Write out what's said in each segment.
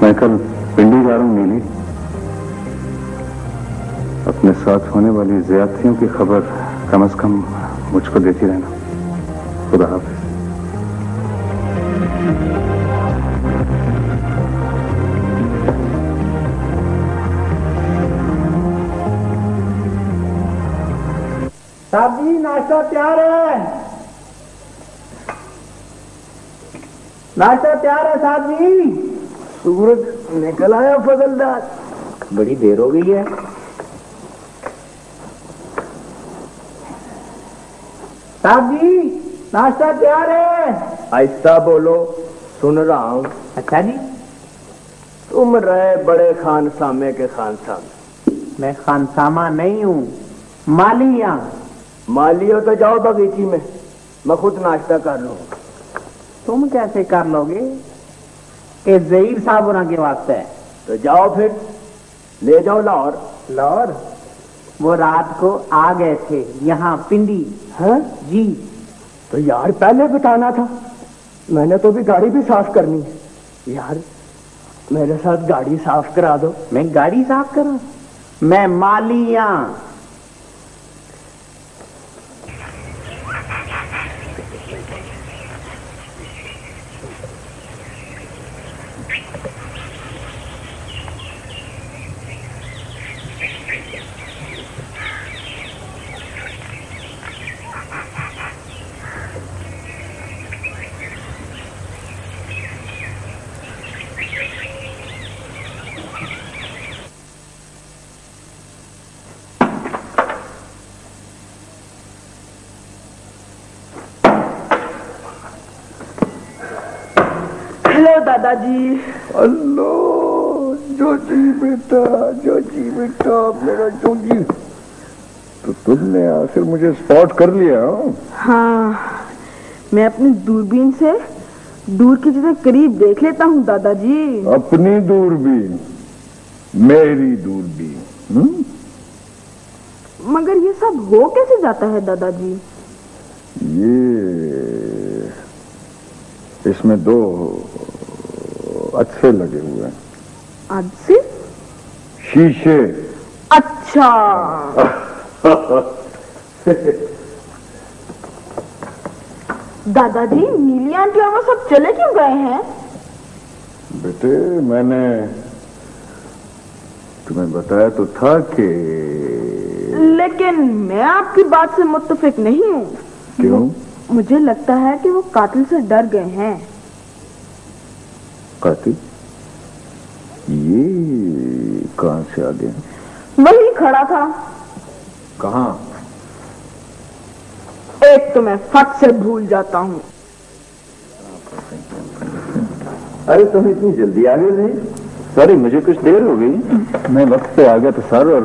मैं कल पिंडी जा रहा हूँ नीली। अपने साथ होने वाली ज्यादतियों की खबर कम से कम मुझको देती रहना। खुदा हाफिज। साहब जी नाश्ता तैयार है। नाश्ता तैयार है साहब जी। सूरज निकल आया फजलदार, बड़ी देर हो गई है। साहब जी नाश्ता तैयार है। आहिस्ता बोलो, सुन रहा हूँ। अच्छा जी। तुम रहे बड़े खानसामे के खानसामे। मैं खानसामा नहीं हूँ, मालिया। माली हो तो जाओ बगीची में, मैं खुद नाश्ता कर लूंगा। तुम कैसे कर लोगे? ये जहीर साहब होना के वास्ते है। तो जाओ फिर, ले जाओ लाहौर। लाहौर? वो रात को आ गए थे यहाँ पिंडी। है जी। तो यार पहले बताना था, मैंने तो भी गाड़ी भी साफ करनी है। यार मेरे साथ गाड़ी साफ करा दो। मैं गाड़ी साफ करूं? मैं मालिया। हेलो दादाजी। हेलो जोजी बेटा मेरा जोजी। तो तुमने आखिर मुझे स्पॉट कर लिया? हाँ, मैं अपनी दूरबीन से दूर की चीजें करीब देख लेता हूँ दादाजी। अपनी दूरबीन? मेरी दूरबीन? मगर ये सब हो कैसे जाता है दादाजी? ये इसमें दो अच्छे लगे हुए हैं। अच्छे? शीशे। अच्छा। दादाजी नीली आंटी और वो सब चले क्यों गए हैं? बेटे मैंने तुम्हें बताया तो था कि, लेकिन मैं आपकी बात से मुत्तफिक नहीं हूँ। क्यों? मुझे लगता है कि वो कातिल से डर गए हैं। कातिल? ये कहां से आ गया? वही खड़ा था। कहां? एक तो मैं फट से भूल जाता हूँ। अरे तुम इतनी जल्दी आ गए थे? सॉरी मुझे कुछ देर हो गई। मैं वक्त पे आ गया तो सर। और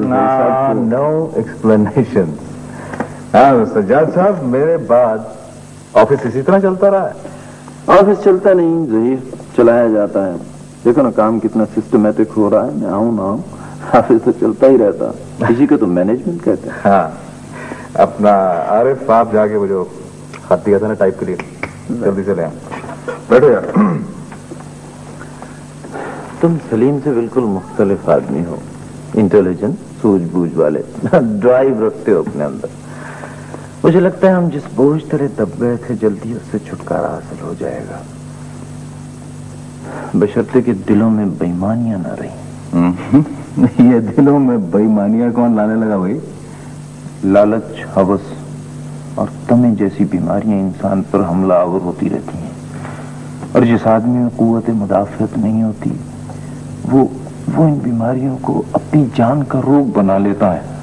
नो एक्सप्लेनेशन। हाँ सज्जाद साहब, मेरे बाद ऑफिस इसी तरह चलता रहा है? ऑफिस चलता नहीं जहीर, चलाया जाता है। देखो ना काम कितना सिस्टमेटिक हो रहा है। मैं आऊं ना आऊं, ऑफिस तो चलता ही रहता। इसी को तो मैनेजमेंट कहते हैं। हाँ, अपना आरिफ आप जाके वो जो खत दिया था ना टाइप के लिए, जल्दी से ले आओ। बैठो यार। तुम सलीम से बिल्कुल मुख्तलिफ आदमी हो। इंटेलिजेंट, सूझबूझ वाले, ड्राइव रखते हो अपने अंदर। मुझे लगता है हम जिस बोझ तले दब गए थे जल्दी उससे छुटकारा हासिल हो जाएगा, बशर्ते कि दिलों में बेईमानियां ना रही। ये दिलों में बेईमानियां कौन लाने लगा भाई? लालच, हवस और तमे जैसी बीमारियां इंसान पर हमला आवर होती रहती हैं, और जिस आदमी में कुव्वत मुदाफियत नहीं होती वो इन बीमारियों को अपनी जान का रोग बना लेता है।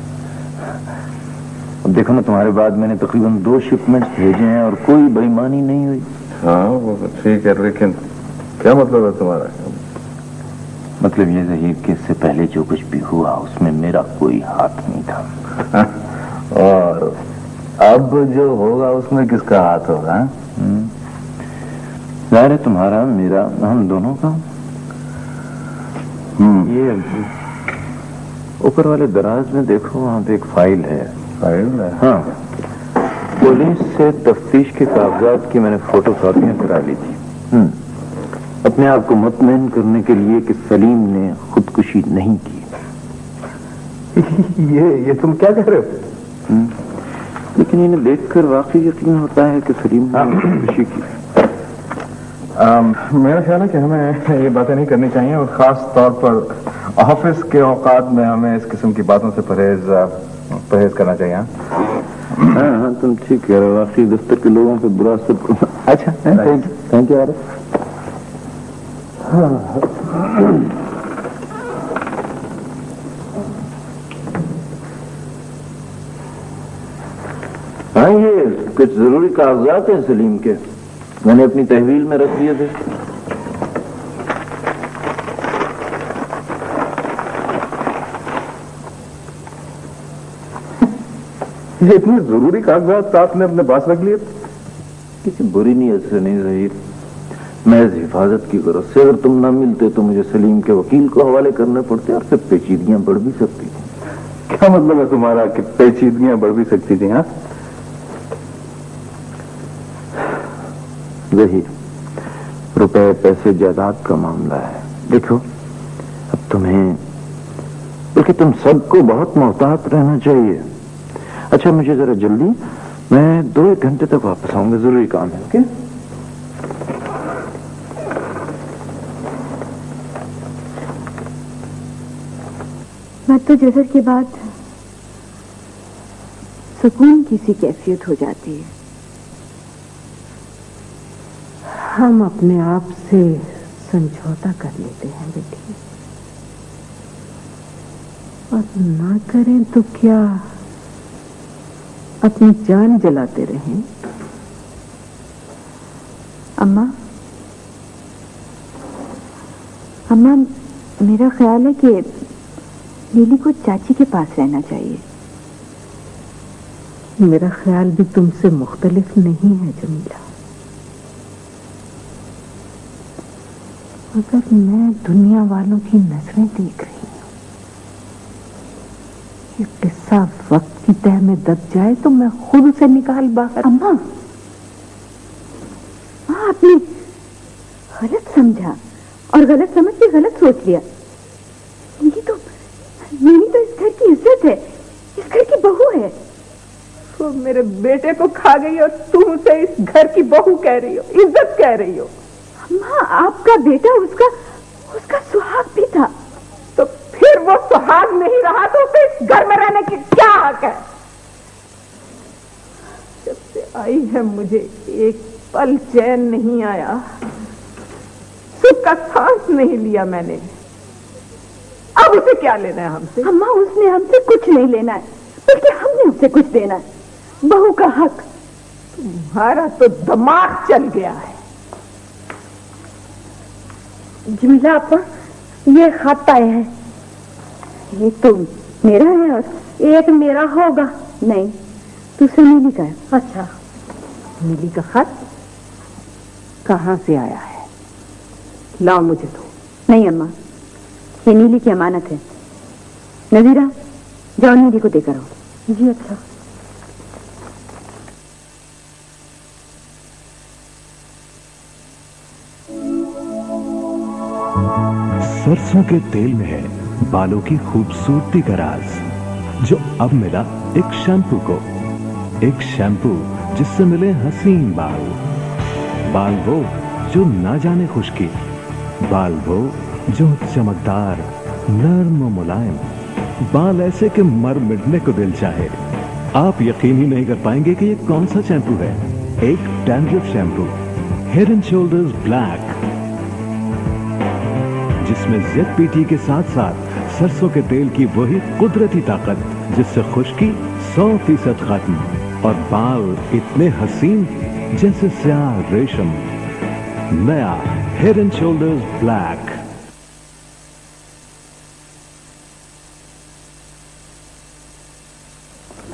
अब देखो ना, तुम्हारे बाद मैंने तकरीबन 2 शिपमेंट्स भेजे हैं और कोई बेईमानी नहीं हुई। हाँ वो ठीक है, लेकिन क्या मतलब है तुम्हारा? मतलब ये ज़हीर कि इससे पहले जो कुछ भी हुआ उसमें मेरा कोई हाथ नहीं था। और अब जो होगा उसमें किसका हाथ होगा? जाहिर है तुम्हारा, मेरा, हम दोनों का। ये ऊपर वाले दराज में देखो, वहां पे एक फाइल है। फाइल है? हाँ, पुलिस से तफ्तीश के कागजात की मैंने फोटो कॉपियां करा ली थी। अपने आप को मुतमईन करने के लिए कि सलीम ने खुदकुशी नहीं की। ये तुम क्या कह रहे हो? लेकिन इन्हें देखकर वाकई यकीन होता है कि सलीम ने खुदकुशी की। मेरा ख्याल है कि हमें ये बातें नहीं करनी चाहिए, और खास तौर पर ऑफिस के औकात में हमें इस किस्म की बातों से परहेज करना चाहिए। हाँ, तुम ठीक कह रहे हो। वाकई दफ्तर के लोगों पे बुरा असर। अच्छा, थैंक यू यार। हाँ, ये कुछ जरूरी कागजात हैं सलीम के, मैंने अपनी तहवील में रख दिए थे। ये इतने जरूरी कागजात आपने अपने पास रख लिए? किसी बुरी नीयत से नहीं रही, महज हिफाजत की गरज से। अगर तुम ना मिलते तो मुझे सलीम के वकील को हवाले करने पड़ते और फिर पेचीदगियां बढ़ भी सकती थी। क्या मतलब है तुम्हारा कि पेचीदगियां बढ़ भी सकती थी? हाँ, वही रुपए पैसे जायदाद का मामला है। देखो, अब तुम्हें बल्कि तुम सबको बहुत मोहतात रहना चाहिए। अच्छा, मुझे जरा जल्दी, मैं 2-1 घंटे तक वापस आऊंगा, जरूरी काम है। ओके? बात तो जज़र के बाद सुकून की सी कैफियत हो जाती है। हम अपने आप से समझौता कर लेते हैं बेटी, और ना करें तो क्या अपनी जान जलाते रहें। अम्मा, मेरा ख्याल है कि लीली को चाची के पास रहना चाहिए। मेरा ख्याल भी तुमसे मुख्तलिफ नहीं है जमीला। अगर मैं दुनिया वालों की नजरें देख रही हूं, ये किस्सा वक्त की तह में दब जाए तो मैं खुद उसे निकाल बाहर। अम्मा, आपने गलत समझा, और गलत समझ के गलत सोच लिया। लीली तो इस घर की इज्जत है, इस घर की बहू है। तो मेरे बेटे को खा गई और तुम उसे इस घर की बहू कह रही हो, इज्जत कह रही हो। अम्मा, आपका बेटा उसका सुहाग भी था। तो फिर वो सुहाग नहीं रहा तो उसे इस घर में रहने की क्या हक है? जब से आई है मुझे एक पल चैन नहीं आया, सुख का सांस नहीं लिया मैंने। अब उसे क्या लेना है हमसे? अम्मा, उसने हमसे कुछ नहीं लेना है, बल्कि हमने उससे कुछ देना है। बहू का हक। तुम्हारा तो दिमाग चल गया है। जमीला आपा, ये खत आया है। एक तो मेरा है और एक मेरा होगा। नहीं, दूसरा नीली का है। अच्छा, नीली का खत कहां से आया है? लाओ मुझे तो। नहीं अम्मा, ये नीली की अमानत है। नजीरा, जाओ नीली को देकर आओ। जी अच्छा। सरसों के तेल में है बालों की खूबसूरती का राज, जो अब मिला एक शैम्पू को। एक शैम्पू जिससे मिले हसीन बाल। बाल वो जो ना जाने खुशकी, बाल वो जो चमकदार, नर्म और मुलायम, बाल ऐसे कि मर मिटने को दिल चाहे। आप यकीन ही नहीं कर पाएंगे कि ये कौन सा शैम्पू है। एक dandruff shampoo, head and shoulders black, जिसमें ZPT के साथ साथ सरसों के तेल की वही कुदरती ताकत जिससे खुश्की 100% खत्म, और बाल इतने हसीन जैसे स्याह रेशम। नया हेड एंड शोल्डर्स ब्लैक।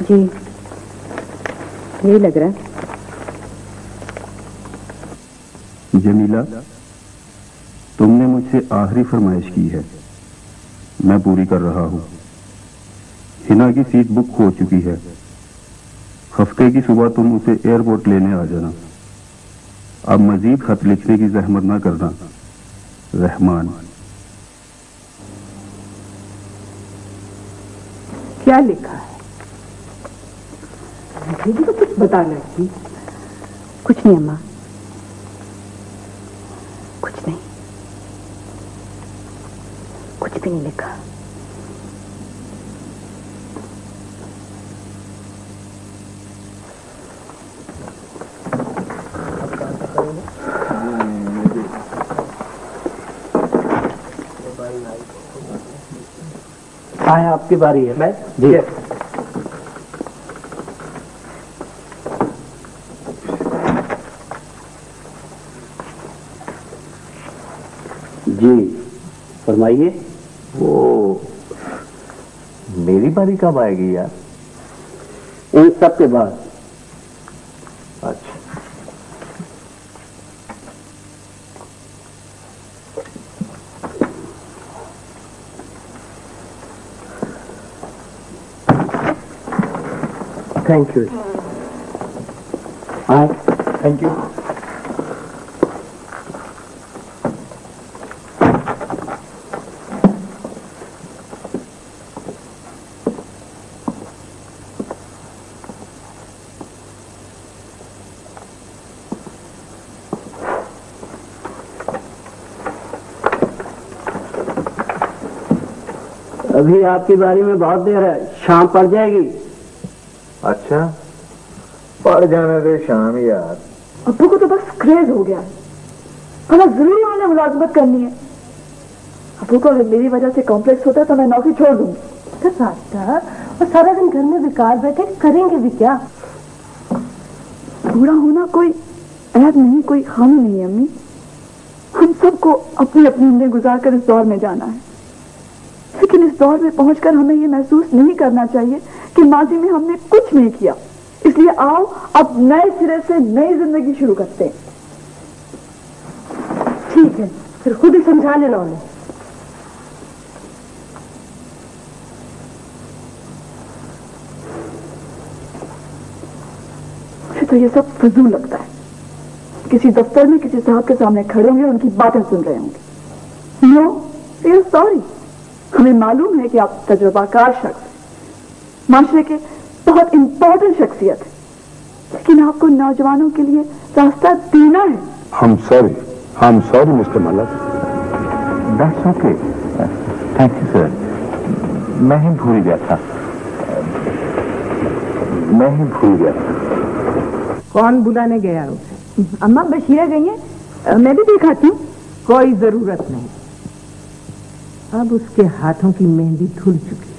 जी, यही लग रहा है। जमीला, तुमने मुझसे आखिरी फरमाइश की है, मैं पूरी कर रहा हूं। हिना की सीट बुक हो चुकी है। हफ्ते की सुबह तुम उसे एयरपोर्ट लेने आ जाना। अब मजीद खत लिखने की जहमत ना करना। रहमान। क्या लिखा है? मुझे भी तो कुछ बताना चाहिए। कुछ नहीं अम्मा, कुछ नहीं, कुछ भी नहीं लिखा। हाँ, आपकी बारी है। मैं जी जी फरमाइए। वो मेरी बारी कब आएगी यार? इन सब के बाद। अच्छा, थैंक यू। हाँ, थैंक यू। अभी आपकी बारी में बहुत देर है, शाम पड़ जाएगी। अच्छा, पड़ जाने दे शाम यार। अब्बू को तो बस क्रेज हो गया है, भला जरूरी मैंने मुलाजमत करनी है। अब्बू को अगर मेरी वजह से कॉम्प्लेक्स होता है तो मैं नौकरी छोड़ दूंगी। और सारा दिन घर में बेकार बैठे करेंगे भी क्या? बूढ़ा होना कोई ऐब नहीं, कोई खामी नहीं है अम्मी। हम सबको अपनी अपनी उम्रें गुजार कर इस दौर में जाना है, लेकिन इस दौर में पहुंचकर हमें ये महसूस नहीं करना चाहिए कि माजी में हमने कुछ नहीं किया। इसलिए आओ अब नए सिरे से नई जिंदगी शुरू करते हैं। ठीक है, फिर खुद ही समझा लेना उन्हें। मुझे तो ये सब फजूल लगता है। किसी दफ्तर में किसी साहब के सामने खड़े होंगे, उनकी बातें सुन रहे होंगे। No, feel sorry. हमें मालूम है कि आप तजुर्बाकार शख्स हैं, माशरे के बहुत इंपॉर्टेंट शख्सियत है, लेकिन आपको नौजवानों के लिए रास्ता देना है। I'm sorry mister Malak. That's okay. Thank you sir. मैं ही भूल गया था। कौन बुलाने गया उसे? अम्मा बशीरा गई है, मैं भी दिखाती हूँ। कोई जरूरत नहीं, अब उसके हाथों की मेहंदी धुल चुकी है।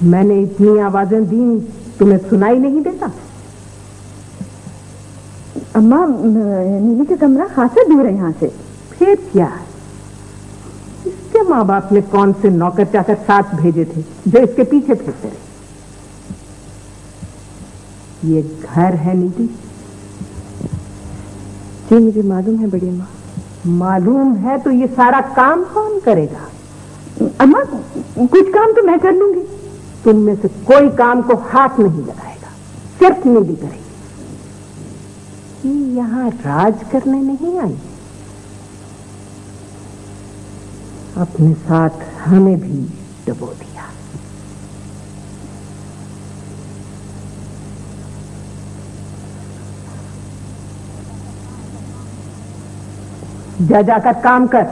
मैंने इतनी आवाजें दी, तुम्हें सुनाई नहीं देता? अम्मा नीली का कमरा खासा दूर है यहाँ से। फिर क्या, इसके माँ बाप ने कौन से नौकर चाकर साथ भेजे थे जो इसके पीछे फिरते रहे? ये घर है नीति? जी मुझे मालूम है बड़ी अम्मा। मालूम है तो ये सारा काम कौन करेगा? अम्मा कुछ काम तो मैं कर लूंगी। तुम में से कोई काम को हाथ नहीं लगाएगा, सिर्फ नीति करेगी। ये यहाँ राज करने नहीं आई, अपने साथ हमें भी डुबो दिया। जा जाकर काम कर।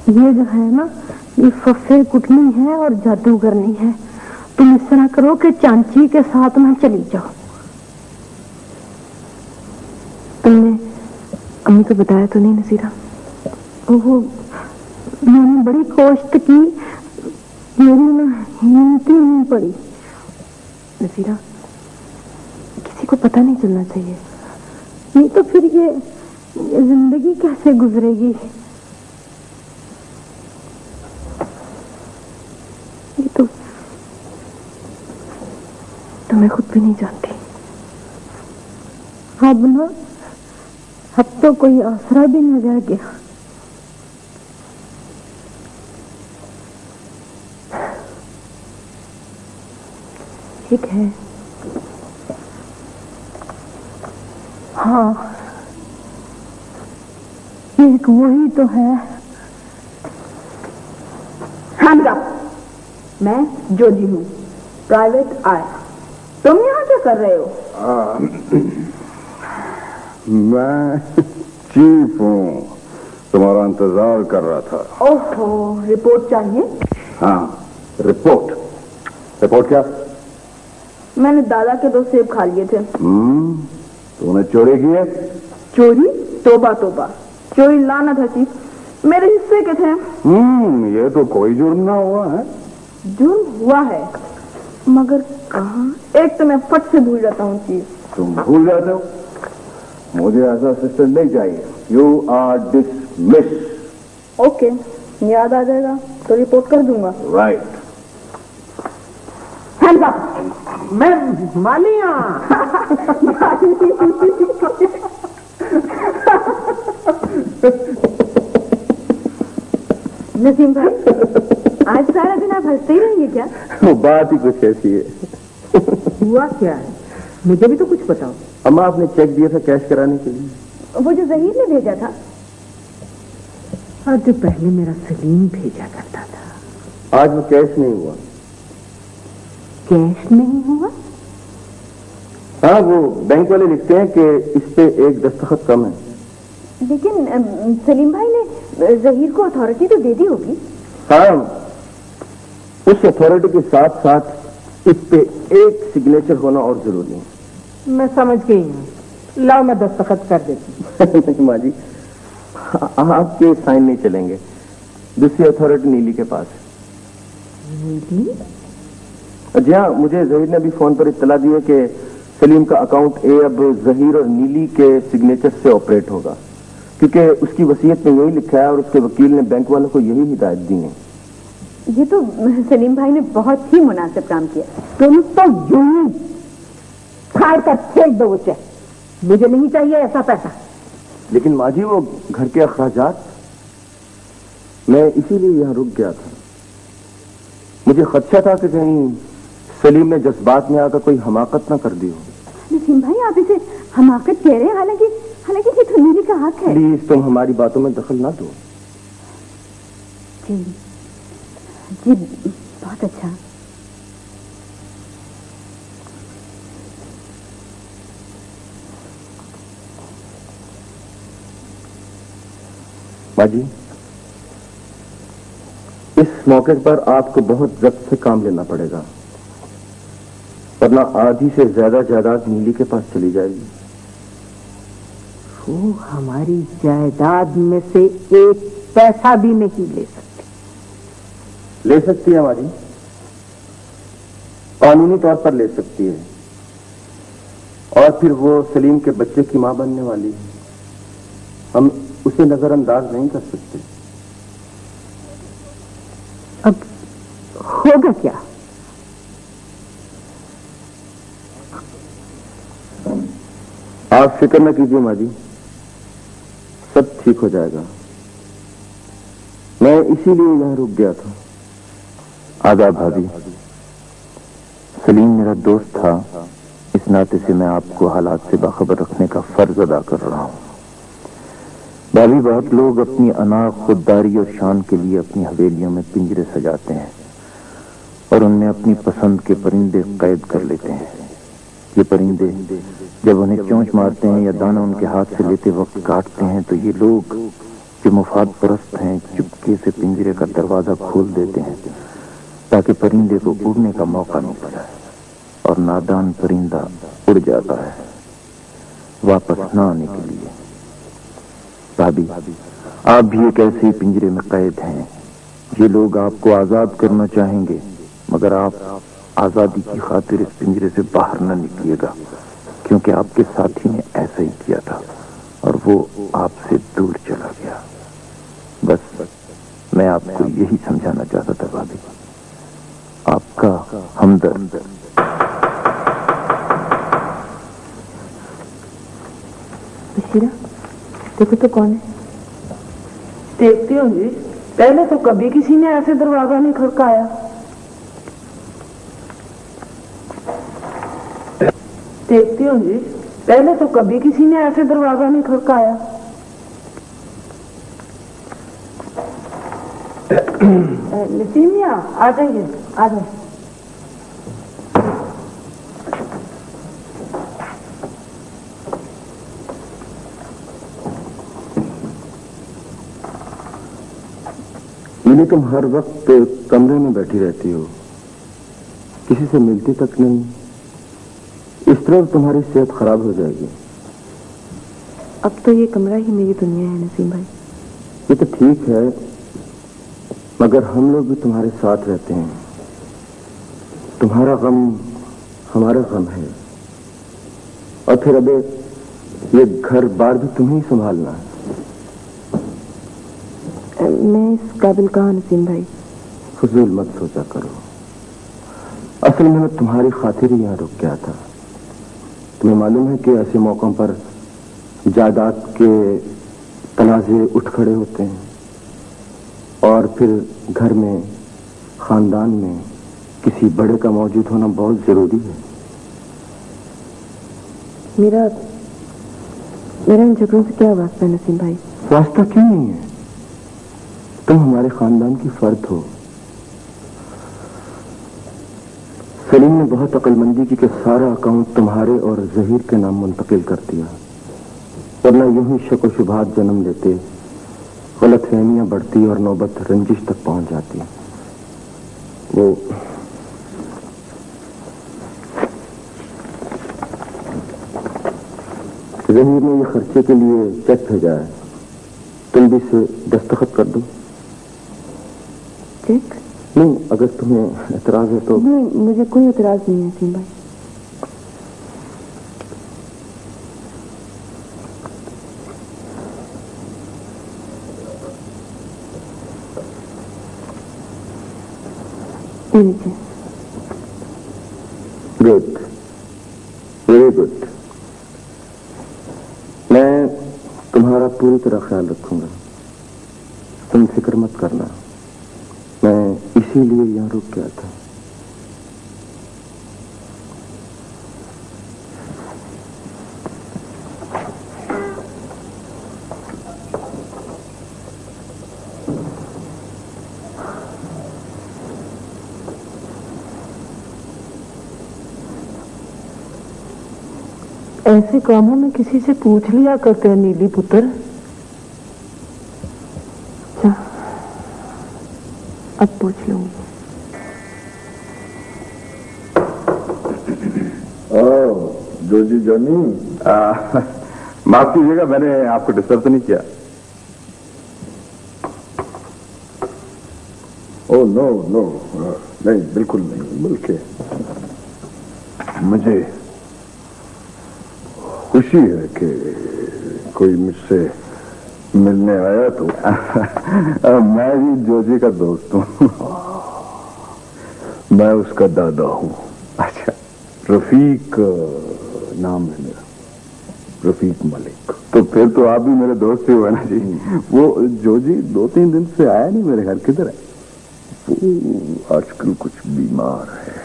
ये जो है ना, ये फफे कुटनी है और जादूगरनी है। तुम इस तरह करो कि चांची के साथ में चली जाओ। तुमने अम्मी को बताया तो नहीं नसीरा? वो मैंने बड़ी कोशिश की, मेरी ना हिम्मत ही नहीं पड़ी। नसीरा, किसी को पता नहीं चलना चाहिए। नहीं तो फिर ये जिंदगी कैसे गुजरेगी? ये तो मैं खुद भी नहीं जानती। अब ना, अब तो कोई आसरा भी न रह गया। ठीक है। हाँ, एक वही तो है। Hands up. मैं जोजी हूँ, प्राइवेट आय। तुम यहाँ क्या कर रहे हो? मैं चीफ हूँ, तुम्हारा इंतजार कर रहा था। ओहो, रिपोर्ट चाहिए? हाँ, रिपोर्ट। रिपोर्ट क्या? मैंने दादा के 2 सेब खा लिए थे। तूने चोरी की है? चोरी? तोबा तोबा, चोरी लानत है चीफ, मेरे हिस्से के थे। ये तो कोई जुर्म ना हुआ है। जुर्म हुआ है, मगर कहाँ? एक तो मैं फट से भूल जाता हूँ चीफ। तुम भूल जाते हो? मुझे ऐसा असिस्टेंट नहीं चाहिए। You are dismiss. ओके, याद आ जाएगा तो रिपोर्ट कर दूंगा। राइट। Hands up. मैं मालिया। नसीम भाई, आज सारा दिन आप हंसते ही रहेंगे क्या? वो बात ही कुछ ऐसी है। हुआ क्या है, मुझे भी तो कुछ बताओ। अम्मा, आपने चेक दिया था कैश कराने के लिए? वो जो जहीर ने भेजा था। और जो पहले मेरा सलीम भेजा करता था। आज वो कैश नहीं हुआ। कैश नहीं हुआ? हाँ, वो बैंक वाले लिखते हैं कि इस पे एक दस्तखत कम है। लेकिन सलीम भाई ने जहीर को अथॉरिटी तो दे दी होगी। हाँ, उस अथॉरिटी के साथ साथ इस पे एक सिग्नेचर होना और जरूरी है। मैं समझ गई हूँ, लाओ मैं दस्तखत कर देती। नहीं माँ जी, आपके साइन नहीं चलेंगे। दूसरी अथॉरिटी नीली के पास है। नीली? जी हाँ, मुझे जहीर ने अभी फोन पर इत्तला दी है कि सलीम का अकाउंट ए अब जहीर और नीली के सिग्नेचर से ऑपरेट होगा, क्योंकि उसकी वसीयत में यही लिखा है और उसके वकील ने बैंक वालों को यही हिदायत दी है। ये तो सलीम भाई ने बहुत ही मुनासिब काम किया। तुम तो यूं फाड़ कर फेंक दो उसे, मुझे नहीं चाहिए ऐसा पैसा। लेकिन माँ जी, वो घर के अखराजात, मैं इसीलिए यहाँ रुक गया था। मुझे खदशा था कि कहीं सलीम ने जज्बात में आकर कोई हमाकत ना कर दी हो। नसीम भाई, आप इसे हमाकत कह रहे हैं, हालांकि ये तो नीली का हक है। प्लीज तुम हमारी बातों में दखल ना दो। जी जी, बहुत अच्छा। माँ जी, इस मौके पर आपको बहुत जब्त से काम लेना पड़ेगा, वरना आधी से ज्यादा जायदाद नीली के पास चली जाएगी। वो हमारी जायदाद में से एक पैसा भी नहीं ले सकती। ले सकती है माँ जी, कानूनी तौर पर ले सकती है, और फिर वो सलीम के बच्चे की मां बनने वाली है। हम उसे नजरअंदाज नहीं कर सकते। अब होगा क्या? आप फिक्र न कीजिए माँ जी, सब ठीक हो जाएगा। मैं इसीलिए यहाँ रुक गया था। आदाब भाभी, सलीम मेरा दोस्त था, इस नाते से मैं आपको हालात से बाखबर रखने का फर्ज अदा कर रहा हूँ। भाभी, बहुत लोग अपनी अना, खुददारी और शान के लिए अपनी हवेलियों में पिंजरे सजाते हैं और उनमें अपनी पसंद के परिंदे कैद कर लेते हैं। ये परिंदे जब उन्हें चोंच मारते हैं या दाना उनके हाथ से लेते वक्त काटते हैं, तो ये लोग जो मुफाद परस्त हैं चुपके से पिंजरे का दरवाजा खोल देते हैं ताकि परिंदे को उड़ने का मौका मिल जाए, और नादान परिंदा उड़ जाता है वापस ना आने के लिए। भाभी, आप भी एक ऐसे ही पिंजरे में कैद हैं। ये लोग आपको आजाद करना चाहेंगे, मगर आप आजादी की खातिर इस पिंजरे से बाहर न निकलिएगा, क्योंकि आपके साथी ने ऐसा ही किया था और वो आपसे दूर चला गया। बस मैं आपको यही समझाना चाहता था भाभी। आपका हमदर्द। बशीरा, देखो तो कौन है। देखती हूँ जी, पहले तो कभी किसी ने ऐसे दरवाजा नहीं खड़काया। देखती हूँ जी, पहले तो कभी किसी ने ऐसे दरवाजा नहीं खड़काया। नसीमिया, आ जाइए, आ जाइए। इन्हें तुम हर वक्त कमरे में बैठी रहती हो, किसी से मिलती तक नहीं। इस तरह तुम्हारी सेहत खराब हो जाएगी। अब तो ये कमरा ही मेरी दुनिया है नसीम भाई। ये तो ठीक है, मगर हम लोग भी तुम्हारे साथ रहते हैं। तुम्हारा गम हमारा गम है, और फिर अब ये घर बार भी तुम्हें ही संभालना है। मैं इस काबिल कहाँ नसीम भाई। फजूल मत सोचा करो। असल में मैं तुम्हारी खातिर ही यहाँ रुक गया था। तुम्हें मालूम है कि ऐसे मौकों पर जायदाद के तनाजे उठ खड़े होते हैं, और फिर घर में, खानदान में किसी बड़े का मौजूद होना बहुत जरूरी है। मेरा इन झगड़ों से क्या वास्ता है नसीम भाई? वास्ता क्यों नहीं है? तुम हमारे खानदान की फर्द हो। सलीम ने बहुत अक्लमंदी की कि सारा अकाउंट तुम्हारे और जहीर के नाम मुंतकिल कर दिया, वरना यूं ही शक व शुबहात जन्म लेते, गलतफहमियां बढ़ती और नौबत रंजिश तक पहुंच जाती। वो जहीर ने ये खर्चे के लिए चेक भेजा है, तुम भी इसे दस्तखत कर दो। चेक? नहीं, अगर तुम्हें एतराज है तो। नहीं, मुझे कोई एतराज नहीं है नसीम भाई। Good, very good. मैं तुम्हारा पूरी तरह ख्याल रखूंगा, तुम फिक्र मत करना। मैं इसीलिए यहां रुक गया था। ऐसे कामों में किसी से पूछ लिया करते हैं नीली पुत्र। अच्छा, अब पूछ लूंगी। जोजी जॉनी, माफ कीजिएगा, मैंने आपको डिस्टर्ब तो नहीं किया? ओह नो नो, नहीं बिल्कुल नहीं, बल्कि मुझे खुशी है कि कोई मुझसे मिलने आया तो। मैं ही जोजी का दोस्त हूँ। मैं उसका दादा हूँ। अच्छा, रफीक नाम है मेरा, रफीक मलिक। तो फिर तो आप भी मेरे दोस्त ही हुए ना जी। वो जोजी 2-3 दिन से आया नहीं मेरे घर। किधर है वो? आजकल कुछ बीमार है।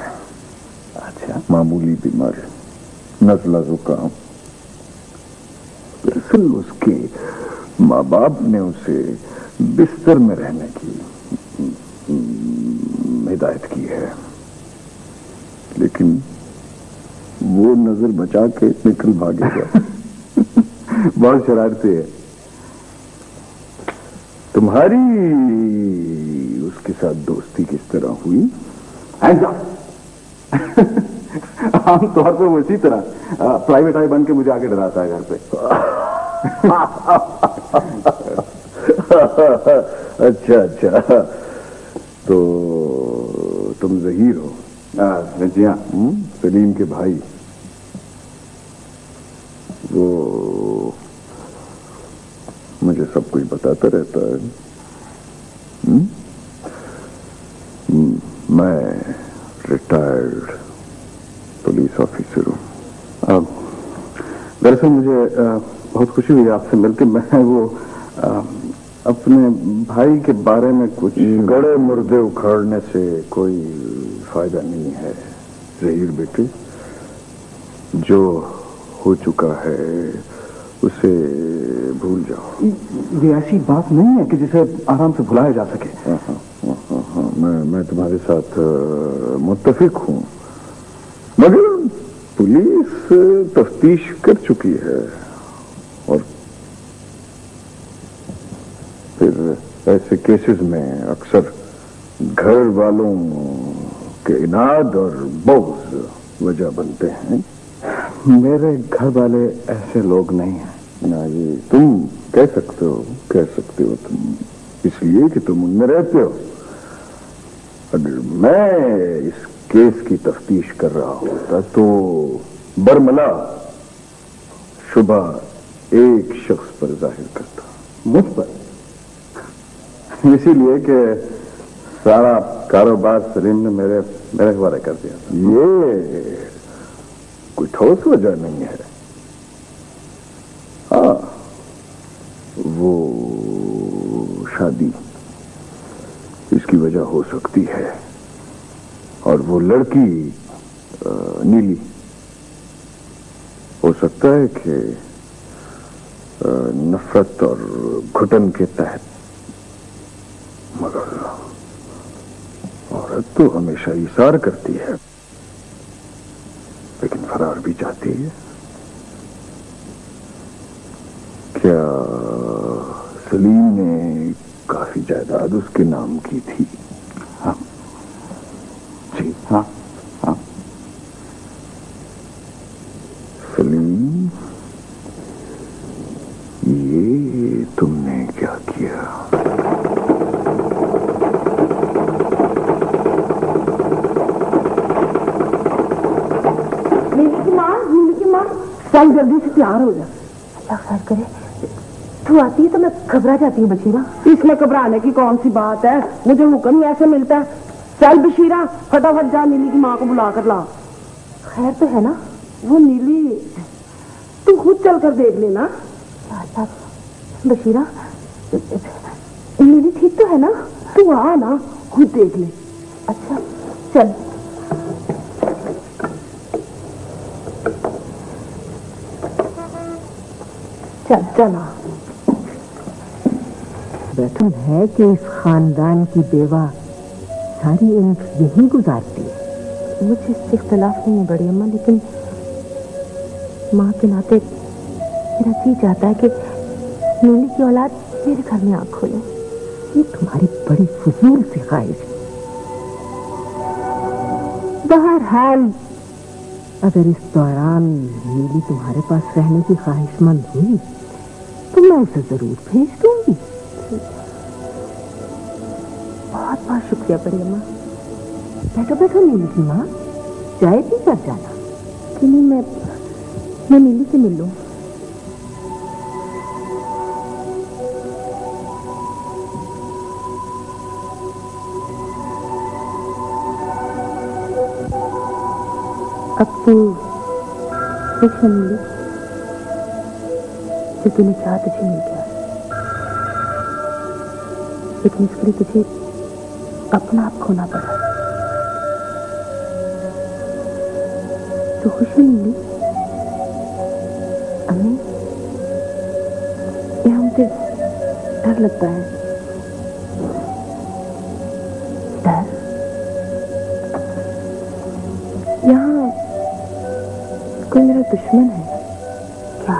अच्छा, मामूली बीमार है, नज़ला जुकाम। दरअसल उसके माँ बाप ने उसे बिस्तर में रहने की हिदायत की है, लेकिन वो नजर बचा के निकल भागेगा। बहुत शरारती है। तुम्हारी उसके साथ दोस्ती किस तरह हुई? आमतौर पर वो इसी तरह प्राइवेट आई बन के मुझे आके डराता है घर पे। अच्छा अच्छा, तो तुम जहीर हो? जी हाँ, सलीम के भाई। वो मुझे सब कुछ बताता रहता है। मैं रिटायर्ड पुलिस ऑफिसर हूँ। दरअसल मुझे बहुत खुशी हुई आपसे मिलकर। मैं वो अपने भाई के बारे में कुछ गड़े मुर्दे उखाड़ने से कोई फायदा नहीं है जहीर बेटे। जो हो चुका है उसे भूल जाओ। ये ऐसी बात नहीं है कि जिसे आराम से भुलाया जा सके। हाँ, मैं तुम्हारे साथ मुत्तफिक हूँ, मगर पुलिस तफ्तीश कर चुकी है और फिर ऐसे केसेस में अक्सर घर वालों के इनाद और बोझ वजह बनते हैं। मेरे घर वाले ऐसे लोग नहीं हैं। ना, ये तुम कह सकते हो तुम, इसलिए कि तुम उनमें रहते हो। अगर मैं इस केस की तफ्तीश कर रहा होता तो बरमला शुबा एक शख्स पर जाहिर करता, मुझ पर। इसीलिए कि सारा कारोबार सलीम ने मेरे हवाले कर दिया। ये कोई ठोस वजह नहीं है। हाँ, वो शादी इसकी वजह हो सकती है, और वो लड़की नीली हो सकता है कि नफरत और घुटन के तहत। मगर औरत तो हमेशा इशार करती है, लेकिन फरार भी चाहती है। क्या सलीम ने काफी जायदाद उसके नाम की थी? हाँ जी, हाँ हाँ। सलीम, ये तुमने क्या किया? नीली की माँ, चल जल्दी से तैयार हो जा। अल्लाह खैर करे। तू आती है तो मैं घबरा जाती हूँ बशीरा। इसमें घबराने की कौन सी बात है, मुझे हुक्म ही ऐसे मिलता है। चल बशीरा, फटाफट जा, नीली की माँ को बुला कर ला। खैर तो है ना? वो नीली, तू खुद चल कर देख लेना। बशीरा, नीली ठीक तो है ना? तू आ ना, खुद देख ले। अच्छा चल। चल चला। बैठन है कि इस खानदान की बेवा सारी उम्र यही गुजारती है। मुझे इससे इख्तलाफ नहीं है बड़ी अम्मा, लेकिन माँ के नाते मेरा जी चाहता है कि नीली की औलाद मेरे घर में आँख खोले। ये तुम्हारी बड़ी फजूल सी ख्वाहिश है। बहरहाल अगर इस दौरान नीली तुम्हारे पास रहने की ख्वाहिशमंद हुई तो मैं उसे जरूर भेज दूंगी। बहुत बहुत शुक्रिया बड़ी अम्मा। बैठो बैठो नीली की माँ, चाय पी कर जाना। कि नहीं, मैं नीली से मिल लूं। अब तू खुश है नीली? जो तूने चाहा तुझे मिल गया, लेकिन इसके लिए तुझे अपना आप खोना पड़ा। तो खुश है नीली? अम्मी, यहाँ मुझे डर लगता है। डर? यहाँ कोई मेरा दुश्मन है क्या?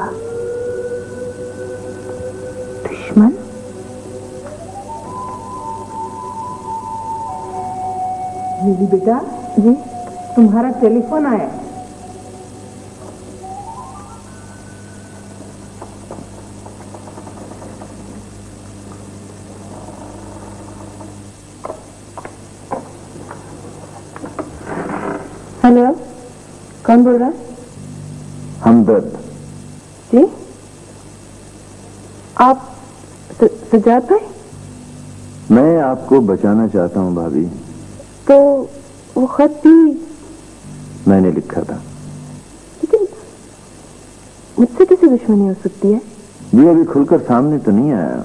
दुश्मन? नीली बेटा जी, तुम्हारा टेलीफोन आया। हेलो, कौन बोल रहा है? हमदर्द। जी, आप सज्जाद भाई? मैं आपको बचाना चाहता हूं भाभी। तो वो खत भी मैंने लिखा था। लेकिन मुझसे कैसे दुश्मनी हो सकती है? ये अभी खुलकर सामने तो नहीं आया,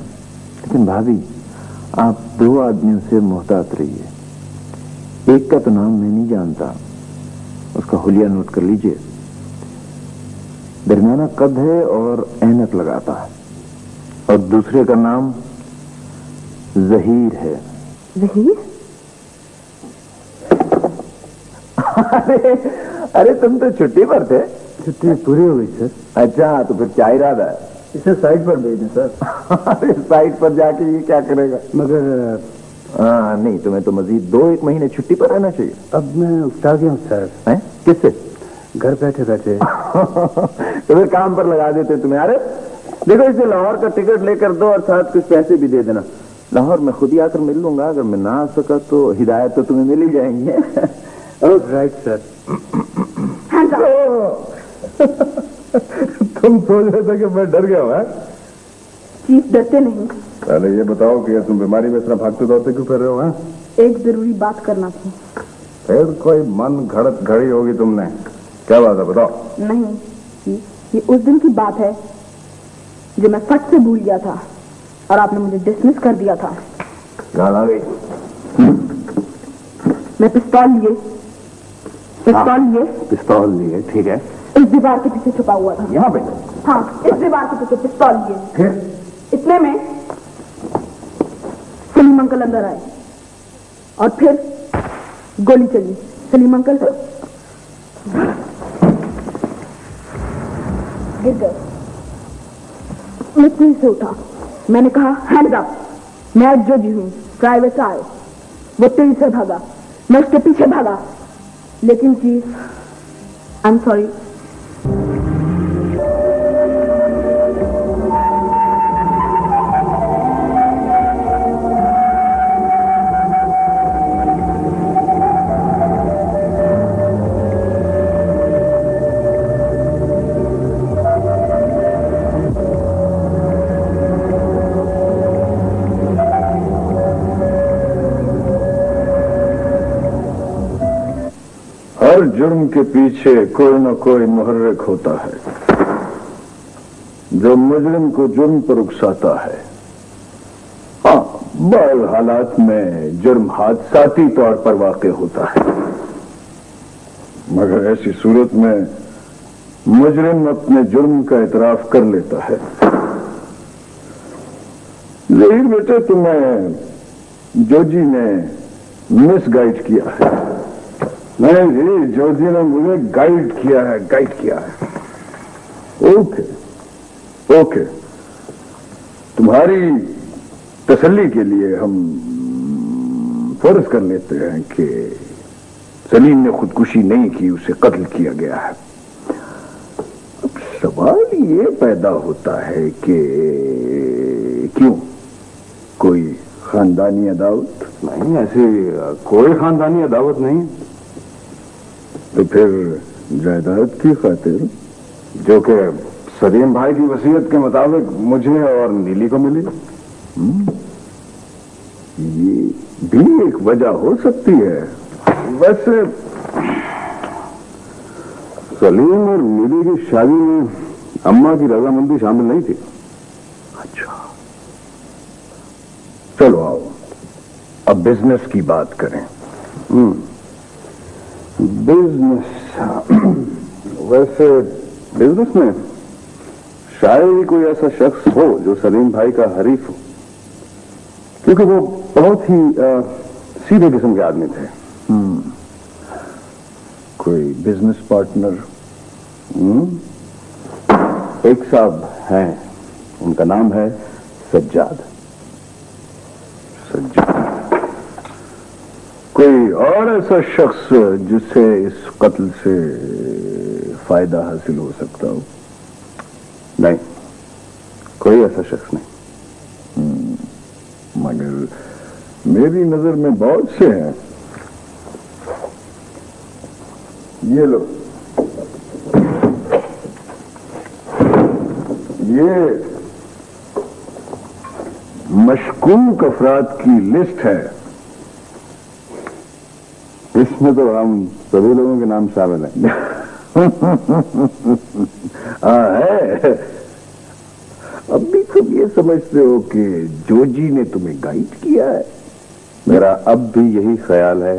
लेकिन भाभी आप 2 आदमियों से मोहतात रहिए। एक का तो नाम मैं नहीं जानता, उसका हुलिया नोट कर लीजिए। दरमियाना कद है और ऐनक लगाता है। और दूसरे का नाम जहीर है। जहीर? अरे तुम तो छुट्टी पर थे। छुट्टी पूरी हो गई सर। अच्छा, तो फिर क्या इरादा है? इसे साइड पर भेजें सर। अरे साइड पर जाके ये क्या करेगा? मगर हाँ नहीं, तुम्हें तो मजीद 2-1 महीने छुट्टी पर रहना चाहिए। अब मैं उकता गया हूँ सर। हैं? किससे? घर बैठे बैठे। तो फिर काम पर लगा देते तुम्हें। अरे देखो, इसे लाहौर का टिकट लेकर दो और साथ कुछ पैसे भी दे देना। लाहौर में खुद ही आकर मिल लूंगा। अगर मैं ना आ सका तो हिदायत तो तुम्हें मिल ही जाएंगे। Right sir. तुम सोच रहे थे कि मैं डर गया हूँ? चीफ डरते नहीं। पहले ये बताओ कि तुम बीमारी में इतना भागते दौड़ते क्यों कर रहे हो? हैं? एक जरूरी बात करना थी। फिर कोई मन घड़त घड़ी होगी तुमने। क्या बात है, बताओ। नहीं चीफ, ये उस दिन की बात है जो मैं फट से भूल गया था और आपने मुझे डिसमिस कर दिया था। गाल आ गई। मैं पिस्तौल लिए, पिस्तौल लिए, ठीक है। इस दीवार के पीछे छुपा हुआ था। यहाँ पे? हाँ, इस दीवार के पीछे पिस्तौल लिए। फिर इतने में सलीम अंकल अंदर आए और फिर गोली चली। सलीम अंकल गिर गए। मैं तेजी से उठा। मैंने कहा हैंड्स अप। मैं जो जी हूं, प्राइवेट आए। वो तेजी से भागा, मैं उसके पीछे भागा। लेकिन चीफ, आई एम सॉरी, हर जुर्म के पीछे कोई न कोई मुहर्रिक होता है जो मुजरिम को जुर्म पर उकसाता है। हाँ, बाल हालात में जुर्म हादसाती तौर पर वाक़ होता है, मगर ऐसी सूरत में मुजरिम अपने जुर्म का इतराफ कर लेता है। जहीर बेटे, तुम्हें जोजी ने मिसगाइड किया है। नहीं जी, जोजी ने मुझे गाइड किया है। ओके ओके, तुम्हारी तसल्ली के लिए हम फर्ज कर लेते हैं कि सलीम ने खुदकुशी नहीं की, उसे कत्ल किया गया है। अब सवाल ये पैदा होता है कि क्यों? कोई खानदानी अदावत? नहीं, ऐसी कोई खानदानी अदावत नहीं। तो फिर जायदाद की खातिर, जो कि सलीम भाई की वसीयत के मुताबिक मुझे और नीली को मिली। ये भी एक वजह हो सकती है। वैसे सलीम और नीली की शादी में अम्मा की रजामंदी शामिल नहीं थी। अच्छा, चलो आओ अब बिजनेस की बात करें। बिजनेस। वैसे बिजनेस में शायद ही कोई ऐसा शख्स हो जो सलीम भाई का हरीफ हो, क्योंकि वो बहुत ही सीधे किस्म के आदमी थे। कोई बिजनेस पार्टनर? एक साहब हैं, उनका नाम है सज्जाद। कोई और ऐसा शख्स जिससे इस कत्ल से फायदा हासिल हो सकता हो? नहीं, कोई ऐसा शख्स नहीं। मगर मेरी नजर में बहुत से हैं। ये लो, ये मशकूक अफराद की लिस्ट है। इसमें तो हम सभी लोगों के नाम शामिल हैं। है। अभी तुम ये समझते हो कि जोजी ने तुम्हें गाइड किया है? मेरा अब भी यही ख्याल है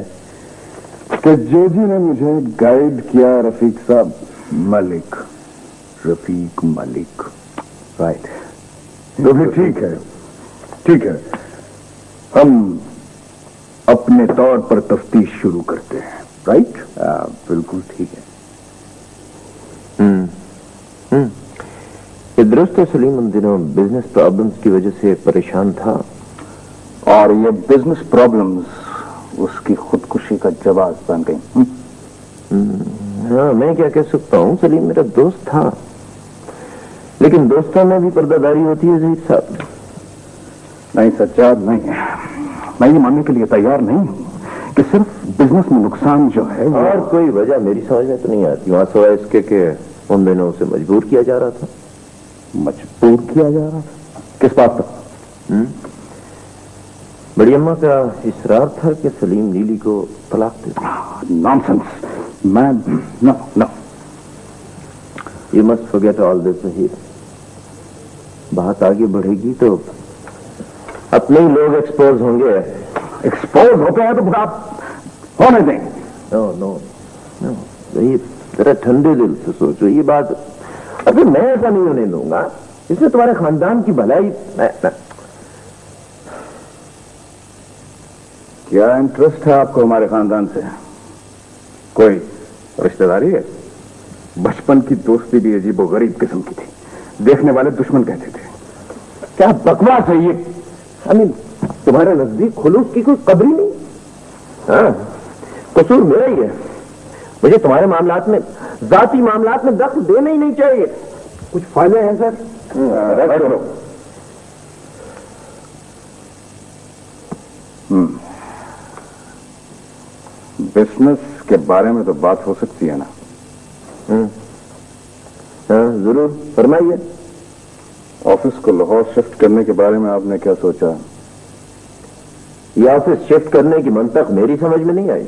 कि जोजी ने मुझे गाइड किया। रफीक साहब, मलिक, रफीक मलिक, राइट। तो भी ठीक है, ठीक है, हम अपने तौर पर तफ्तीश शुरू करते हैं, राइट? बिल्कुल ठीक है। ये दुरुस्त है, सलीम उन दिनों बिजनेस प्रॉब्लम्स की वजह से परेशान था, और ये बिजनेस प्रॉब्लम्स उसकी खुदकुशी का जवाब बन गई। हाँ, मैं क्या कह सकता हूँ, सलीम मेरा दोस्त था, लेकिन दोस्तों में भी पर्दादारी होती है ज़हीर साहब। नहीं सज्जाद, नहीं, मैं ये मानने के लिए तैयार नहीं हूं कि सिर्फ बिजनेस में नुकसान जो है और कोई वजह मेरी समझ में तो नहीं आती, वहां सिवाय इसके कि उन दिनों उसे मजबूर किया जा रहा था। मजबूर किया जा रहा था? किस बात पर? बड़ी अम्मा का इसरार था कि सलीम नीली को तलाक दे दे। नॉनसेंस, मैं no no. You must forget all this Zaheer. बात आगे बढ़ेगी तो अपने ही लोग एक्सपोज होंगे। एक्सपोज होते हैं तो आप होने दें। नो नो नो, ज़हीर जरा ठंडे दिल से सोचो ये बात। अभी मैं ऐसा नहीं होने दूंगा, इसमें तुम्हारे खानदान की भलाई। क्या इंटरेस्ट है आपको हमारे खानदान से? कोई रिश्तेदारी है? बचपन की दोस्ती भी अजीबो गरीब किस्म की थी, देखने वाले दुश्मन कहते थे। क्या बकवास है ये? तुम्हारे नजदीक खुलूस की कोई कदर ही नहीं। हाँ, कसूर मेरा ही है। मुझे तुम्हारे मामलात में, जाती मामलात में दखल देना ही नहीं चाहिए। कुछ फायदे हैं सर? बिजनेस के बारे में तो बात हो सकती है ना? हाँ, जरूर, फरमाइए। ऑफिस को लाहौर शिफ्ट करने के बारे में आपने क्या सोचा? ये ऑफिस शिफ्ट करने की मंतक मेरी समझ में नहीं आई।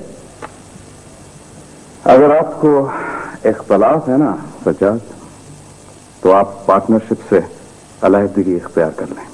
अगर आपको इख्तलाफ है ना सज्जाद, तो आप पार्टनरशिप से अलहदगी इख्तियार कर लें।